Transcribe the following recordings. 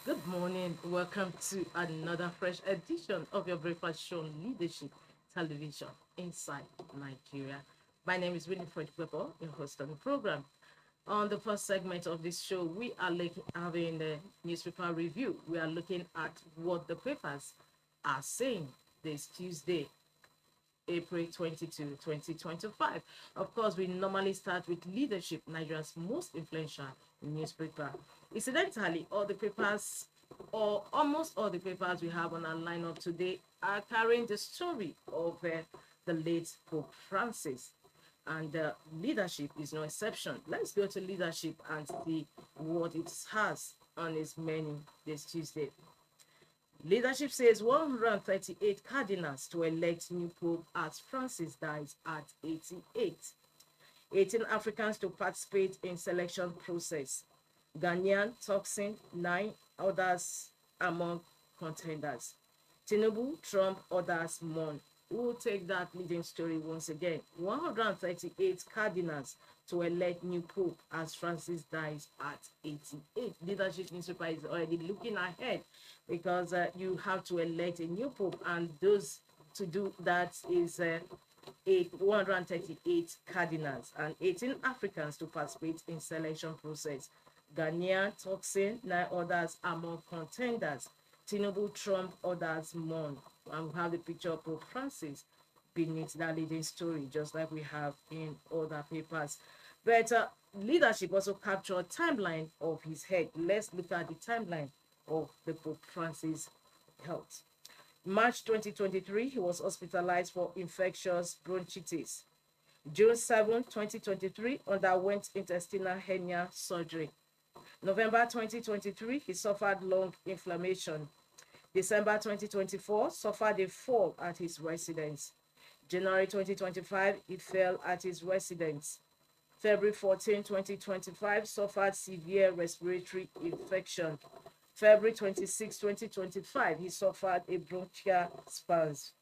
Good morning. Welcome to another fresh edition of your breakfast show, Leadership Television, Inside Nigeria. My name is Winifred Weber, your host on the program. On the first segment of this show, we are having the newspaper review. We are looking at what the papers are saying this Tuesday, April 22, 2025. Of course, we normally start with Leadership, Nigeria's most influential newspaper. Incidentally, all the papers, or almost all the papers we have on our lineup today, are carrying the story of the late Pope Francis. And leadership is no exception. Let's go to leadership and see what it has on its menu this Tuesday. Leadership says 138 cardinals to elect new pope as Francis dies at 88. 18 Africans to participate in selection process. Ghanaian toxin, 9 others among contenders. Tinubu, Trump, others mourn. We will take that leading story once again. 138 cardinals to elect new pope as Francis dies at 88. Leadership newspaper is already looking ahead because you have to elect a new pope, and those to do that is 138 cardinals and 18 Africans to participate in selection process. Ghanaian toxin, 9 others among contenders. Tinubu, Trump, others mourn. And we have the picture of Pope Francis beneath that leading story, just like we have in other papers. But leadership also captured a timeline of his head. Let's look at the timeline of the Pope Francis health. March 2023, he was hospitalized for infectious bronchitis. June 7, 2023, underwent intestinal hernia surgery. November 2023, he suffered lung inflammation. December 2024, suffered a fall at his residence. January 2025, he fell at his residence. February 14, 2025, suffered severe respiratory infection. February 26, 2025, he suffered a bronchial spasm.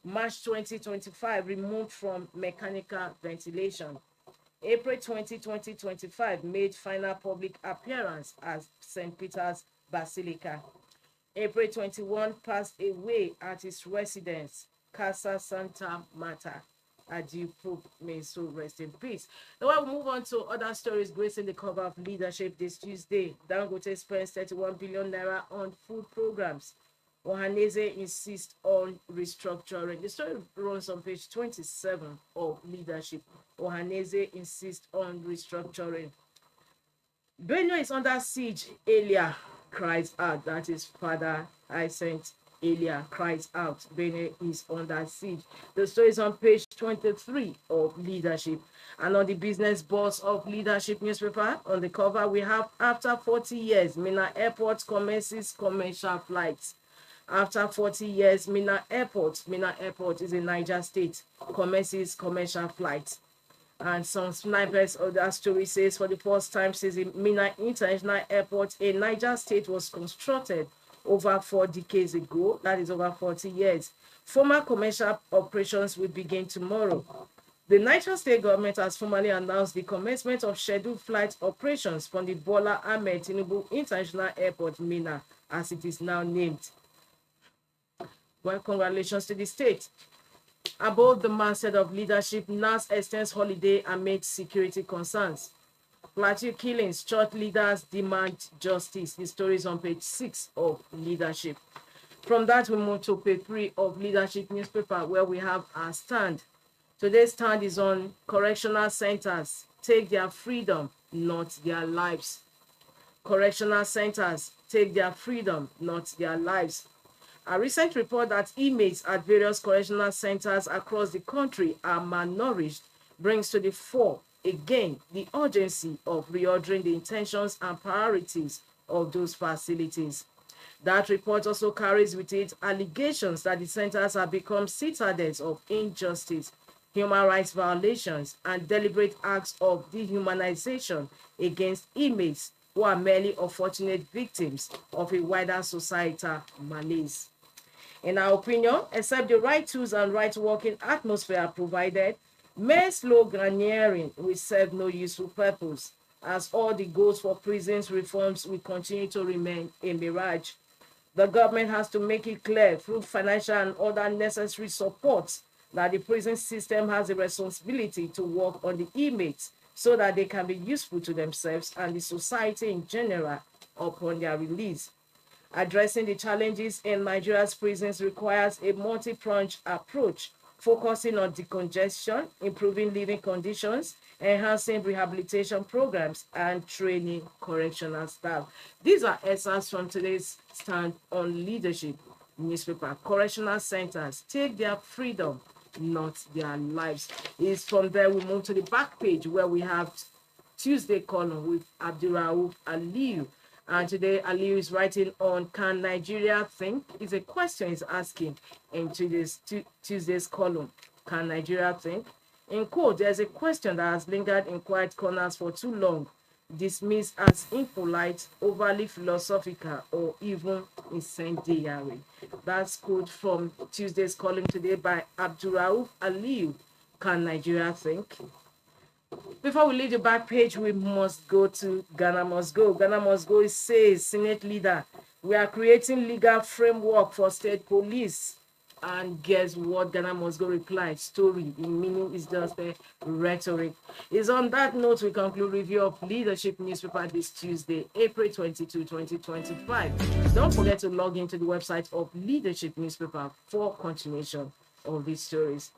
March 2025, removed from mechanical ventilation. April 20, 2025, made final public appearance at St. Peter's Basilica. April 21, passed away at his residence, Casa Santa Marta. Adieu, Pope, may so rest in peace. Now we'll move on to other stories gracing the cover of leadership this Tuesday. Dangote spends 31 billion naira on food programs. Ohaneze insists on restructuring. The story runs on page 27 of leadership. Ohaneze insists on restructuring. Benue is under siege. Elia cries out. That is Father Hyacinth Elia cries out. Benue is under siege. The story is on page 23 of leadership. And on the business boss of leadership newspaper, on the cover, we have after 40 years, Minna Airport commences commercial flights. After 40 years, Minna Airport is in Niger State, commences commercial flights. And some snipers of that story says for the first time since the Minna International Airport in Niger State was constructed over 4 decades ago, that is over 40 years. Former commercial operations will begin tomorrow. The Niger State government has formally announced the commencement of scheduled flight operations from the Bola Ahmed Tinubu International Airport, Minna, as it is now named. Well, congratulations to the state. Above the masthead of leadership, NAS extends holiday amid security concerns. Plateau killings, church leaders demand justice. The story is on page 6 of leadership. From that, we move to page 3 of leadership newspaper, where we have our stand. Today's stand is on correctional centers. Take their freedom, not their lives. Correctional centers take their freedom, not their lives. A recent report that inmates at various correctional centers across the country are malnourished brings to the fore again the urgency of reordering the intentions and priorities of those facilities. That report also carries with it allegations that the centers have become citadels of injustice, human rights violations, and deliberate acts of dehumanization against inmates who are merely unfortunate victims of a wider societal malaise. In our opinion, except the right tools and right working atmosphere are provided, mere sloganeering will serve no useful purpose. as all the goals for prisons reforms will continue to remain a mirage. The government has to make it clear through financial and other necessary support that the prison system has a responsibility to work on the inmates so that they can be useful to themselves and the society in general upon their release. Addressing the challenges in Nigeria's prisons requires a multi-pronged approach, focusing on decongestion, improving living conditions, enhancing rehabilitation programs, and training correctional staff. These are excerpts from today's stand on leadership newspaper. Correctional centers take their freedom, not their lives. It's from there we move to the back page where we have Tuesday column with Abdurrauf Aliyu. And today, Aliyu is writing on Can Nigeria Think? Is a question he's asking in Tuesday's column. Can Nigeria think? In quote, there's a question that has lingered in quiet corners for too long, dismissed as impolite, overly philosophical, or even incendiary. That's quote from Tuesday's column today by Abdurrauf Aliyu. Can Nigeria think? Before we leave the back page, we must go to Ghana Must Go. Ghana Must Go says, Senate leader, we are creating legal framework for state police. And guess what Ghana Must Go replied? Story, in meaning is just a rhetoric. It's on that note we conclude review of Leadership newspaper this Tuesday, April 22, 2025. Don't forget to log into the website of Leadership newspaper for continuation of these stories.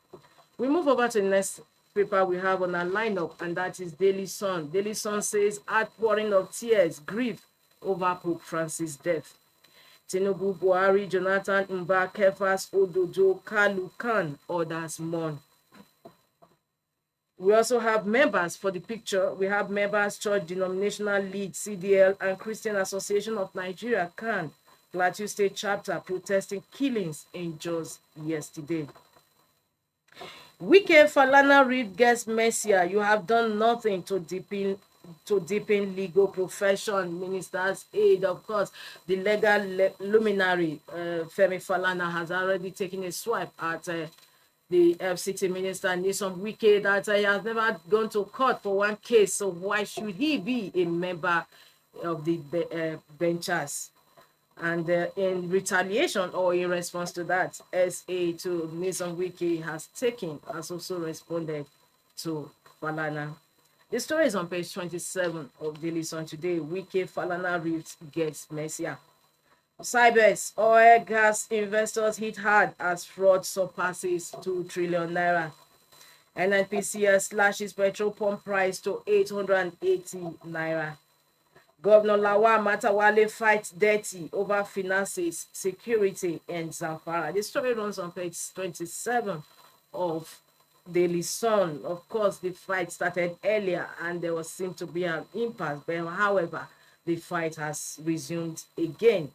We move over to the next paper we have on our lineup, and that is Daily Sun. Daily Sun says outpouring of tears, grief over Pope Francis' death. Tinubu, Buhari, Jonathan, Mba, Kefas, Odojo, Kalu, Khan, others mourn. We also have members for the picture. We have members, Church Denominational Lead, CDL, and Christian Association of Nigeria, CAN, Plateau State Chapter, protesting killings in Jos yesterday. Wike Falana Reed gets messier. You have done nothing to deepen legal profession. Minister's aid, of course, the legal luminary Femi Falana has already taken a swipe at the FCT minister Nyesom Wike that he has never gone to court for one case. So why should he be a member of the benchers? And in retaliation or in response to that, SA to Nyesom Wike has also responded to Falana. The story is on page 27 of Daily Sun today. Wike Falana Reeves gets messier. Cybers, oil gas investors hit hard as fraud surpasses 2 trillion naira. NNPCL slashes petrol pump price to 880 naira. Governor Lawal Matawale fights dirty over finances, security, and Zamfara. The story runs on page 27 of Daily Sun. Of course, the fight started earlier and there was seemed to be an impasse, but however, the fight has resumed again.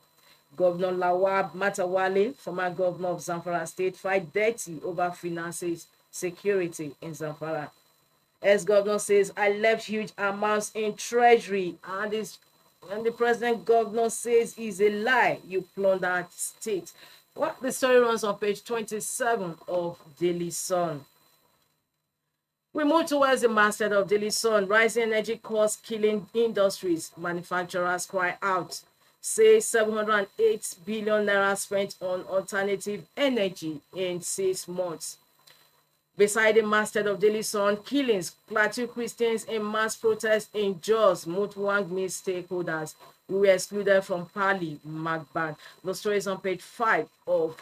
Governor Lawal Matawale, former governor of Zamfara State, fight dirty over finances, security, and Zamfara. Ex-governor says, I left huge amounts in treasury, and the president governor says is a lie. You plundered state. Well, the story runs on page 27 of Daily Sun. We move towards the masthead of Daily Sun. Rising energy costs killing industries. Manufacturers cry out. Say 708 billion naira spent on alternative energy in 6 months. Beside the masthead of Daily Sun, killings, Plateau Christians in mass protest in Jos, Mutwang meets stakeholders who were excluded from Pali, Magban. The story is on page 5 of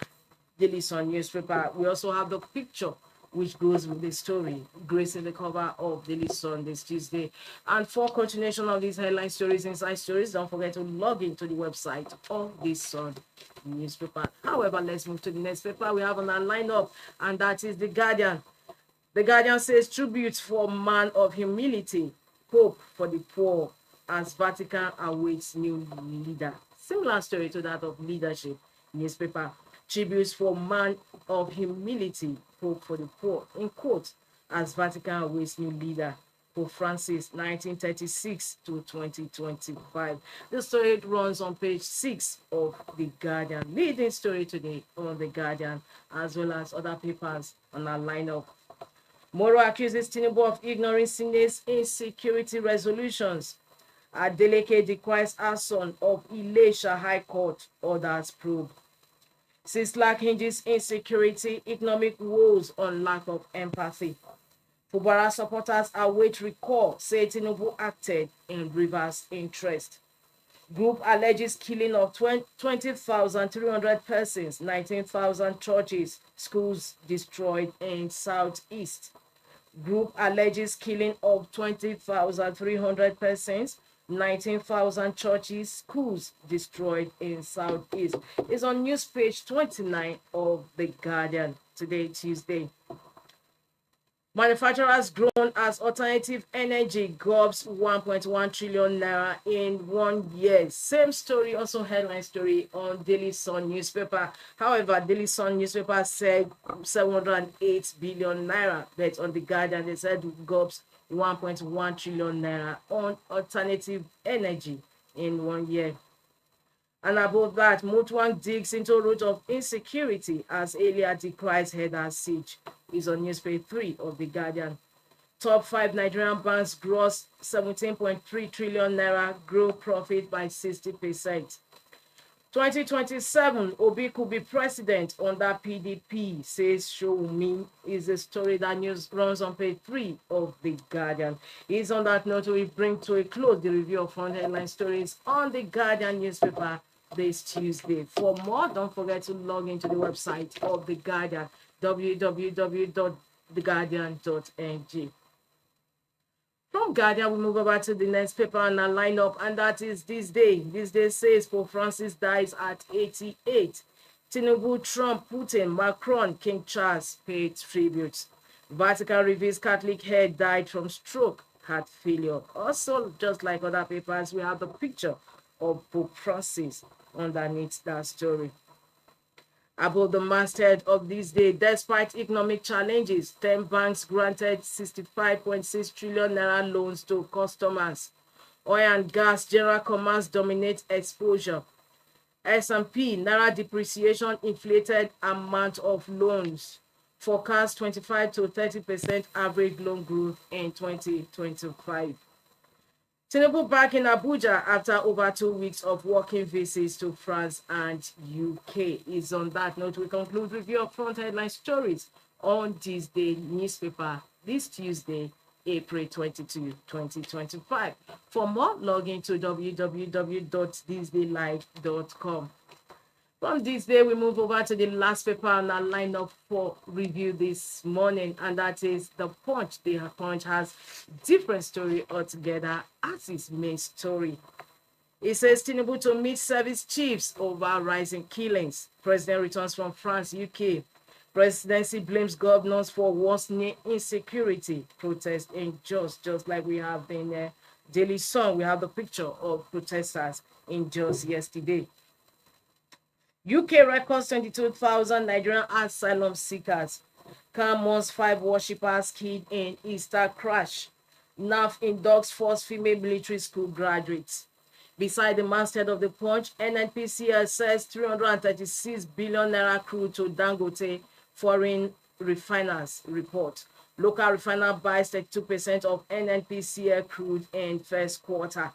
Daily Sun newspaper. We also have the picture which goes with the story, gracing the cover of Daily Sun this Tuesday. And for continuation of these headline stories, inside stories, don't forget to log into the website of this Sun newspaper. However, let's move to the next paper we have on our lineup, and that is The Guardian. The Guardian says tributes for man of humility, hope for the poor, as Vatican awaits new leader. Similar story to that of Leadership newspaper. Tributes for man of humility, hope for the poor, in quote, as Vatican awaits new leader. Pope Francis, 1936 to 2025. The story runs on page 6 of The Guardian. Leading story today on The Guardian, as well as other papers on our lineup. Moro accuses Tinubu of ignoring Senate's insecurity resolutions. Adeleke decries action of Ilesha High Court orders probe. Sislak hinges insecurity, economic woes on lack of empathy. Fubara supporters await recall, say Tinubu acted in Rivers' interest. Group alleges killing of 20,300 persons, 19,000 churches, schools destroyed in Southeast. Group alleges killing of 20,300 persons, 19,000 churches, schools destroyed in Southeast. It's on news page 29 of The Guardian today, Tuesday. Manufacturers grown as alternative energy gobs 1.1 trillion naira in 1 year. Same story, also headline story on Daily Sun newspaper. However, Daily Sun newspaper said 708 billion naira, but on The Guardian they said gobs 1.1 trillion naira on alternative energy in 1 year. And above that, Mutuang digs into root of insecurity as Elia decries header siege. Is on newspaper 3 of The Guardian. Top 5 Nigerian banks gross 17.3 trillion naira, grow profit by 60%. 2027, Obi could be president under PDP, says Showmi, is a story that news runs on page 3 of The Guardian. It's on that note we bring to a close the review of front headline stories on The Guardian newspaper this Tuesday. For more, don't forget to log into the website of The Guardian, www.theguardian.ng. From Guardian, we move over to the next paper on our lineup, and that is THISDAY. THISDAY says Pope Francis dies at 88. Tinubu, Trump, Putin, Macron, King Charles paid tribute. Vatican reveals Catholic head died from stroke, heart failure. Also, just like other papers, we have the picture of Pope Francis underneath that story. Above the masthead of THISDAY, despite economic challenges, 10 banks granted 65.6 trillion naira loans to customers. Oil and gas general commerce dominate exposure. S&P naira depreciation inflated amount of loans. Forecast 25 to 30% average loan growth in 2025. Tinubu back in Abuja after over 2 weeks of working visits to France and UK. Is on that note we conclude review of front headline stories on THISDAY newspaper this Tuesday, April 22, 2025. For more, log into www.thisdaylive.com. From THISDAY, we move over to the last paper on our lineup for review this morning, and that is The Punch. The Punch has different story altogether as its main story. It says Tinubu to meet service chiefs over rising killings. President returns from France, UK. Presidency blames governors for worsening insecurity. Protest in Jos, just like we have in Daily Sun. We have the picture of protesters in Jos yesterday. UK records 22,000 Nigerian asylum seekers. Cameroon's 5 worshippers killed in Easter crash. NAF inducts first female military school graduates. Beside the masthead of The Punch, NNPCL says 336 billion naira crude to Dangote foreign refiners report. Local refiner buys 32% of NNPCL crude in first quarter.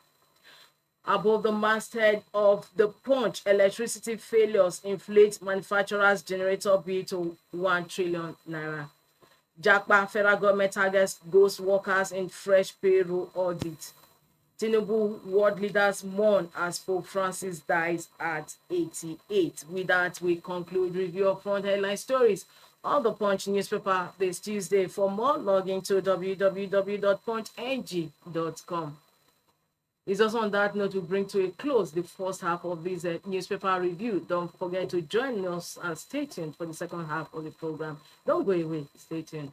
Above the masthead of The Punch, electricity failures inflate manufacturers' generator bill to 1 trillion naira. Japa federal government targets ghost workers in fresh payroll audit. Tinubu world leaders mourn as Pope Francis dies at 88. With that, we conclude review of front headline stories on The Punch newspaper this Tuesday. For more, log into www.punchng.com. It's also on that note we bring to a close the first half of this newspaper review. Don't forget to join us and stay tuned for the second half of the program. Don't go away. Stay tuned.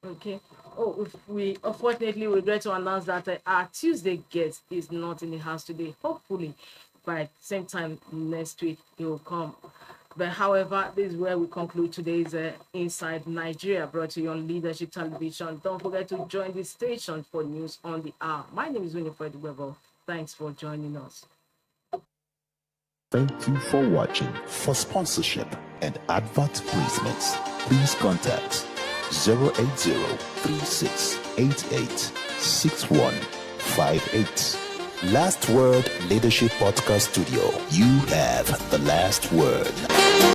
Okay. Oh, we unfortunately regret to announce that our Tuesday guest is not in the house today. Hopefully, by the same time next week he will come. But however, this is where we conclude today's Inside Nigeria, brought to you on Leadership Television. Don't forget to join the station for news on the hour. My name is Winifred Weber. Thanks for joining us. Thank you for watching. For sponsorship and advert placements, please contact 080-3688-6158. Last Word Leadership Podcast Studio. You have the last word.